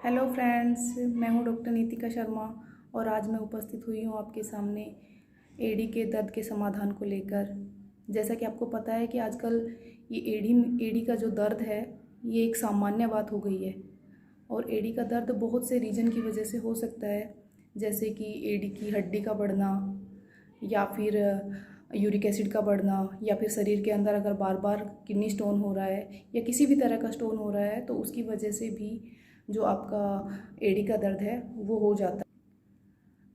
Hello friends, मैं हूं doctor Nitika Sharma और आज मैं उपस्थित हुई हूं आपके सामने एड़ी के दर्द के समाधान को लेकर। जैसा कि आपको पता है कि आजकल ये एड़ी का जो दर्द है ये एक सामान्य बात हो गई है और एड़ी का दर्द बहुत से रीज़न की वजह से हो सकता है, जैसे कि एड़ी की हड्डी का बढ़ना या फिर यूरिक एसिड का बढ़ना या फिर शरीर के अंदर अगर बार बार किडनी स्टोन हो रहा है या किसी भी तरह का स्टोन हो रहा है तो उसकी वजह से भी जो आपका एड़ी का दर्द है वो हो जाता है।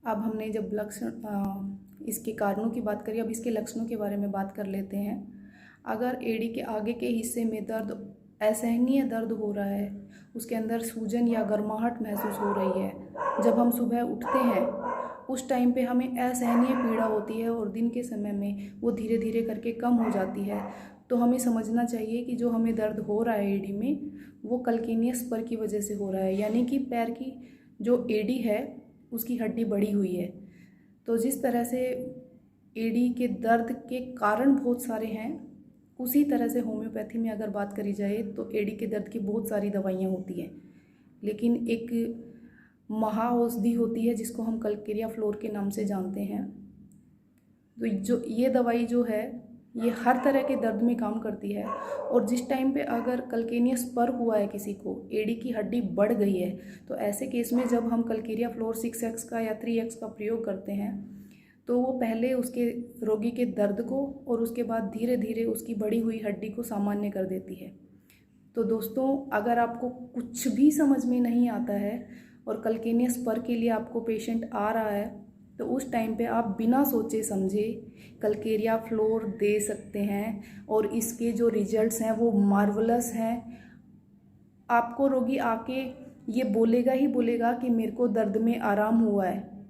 अब हमने जब इसके कारणों की बात करी, अब इसके लक्षणों के बारे में बात कर लेते हैं। अगर एड़ी के आगे के हिस्से में दर्द, असहनीय दर्द हो रहा है, उसके अंदर सूजन या गर्माहट महसूस हो रही है, जब हम सुबह उठते हैं उस टाइम पे हमें असहनीय पीड़ा होती है और दिन के समय में वो धीरे धीरे करके कम हो जाती है, तो हमें समझना चाहिए कि जो हमें दर्द हो रहा है एड़ी में वो कल्केनियस स्पर की वजह से हो रहा है, यानी कि पैर की जो एड़ी है उसकी हड्डी बढ़ी हुई है। तो जिस तरह से एड़ी के दर्द के कारण बहुत सारे हैं, उसी तरह से होम्योपैथी में अगर बात करी जाए तो एड़ी के दर्द की बहुत सारी दवाइयाँ होती हैं, लेकिन एक महाऔषधि होती है जिसको हम कल्केरिया फ्लोर के नाम से जानते हैं। तो जो ये दवाई जो है ये हर तरह के दर्द में काम करती है और जिस टाइम पे अगर कल्केनिया स्पर हुआ है, किसी को एड़ी की हड्डी बढ़ गई है, तो ऐसे केस में जब हम कल्केरिया फ्लोर 6x का या 3x का प्रयोग करते हैं तो वो पहले उसके रोगी के दर्द को और उसके बाद धीरे धीरे उसकी बढ़ी हुई हड्डी को सामान्य कर देती है। तो दोस्तों, अगर आपको कुछ भी समझ में नहीं आता है और कल्केनिया स्पर के लिए आपको पेशेंट आ रहा है तो उस टाइम पे आप बिना सोचे समझे कल्केरिया फ्लोर दे सकते हैं और इसके जो रिजल्ट्स हैं वो मार्वलस हैं। आपको रोगी आके ये बोलेगा ही बोलेगा कि मेरे को दर्द में आराम हुआ है।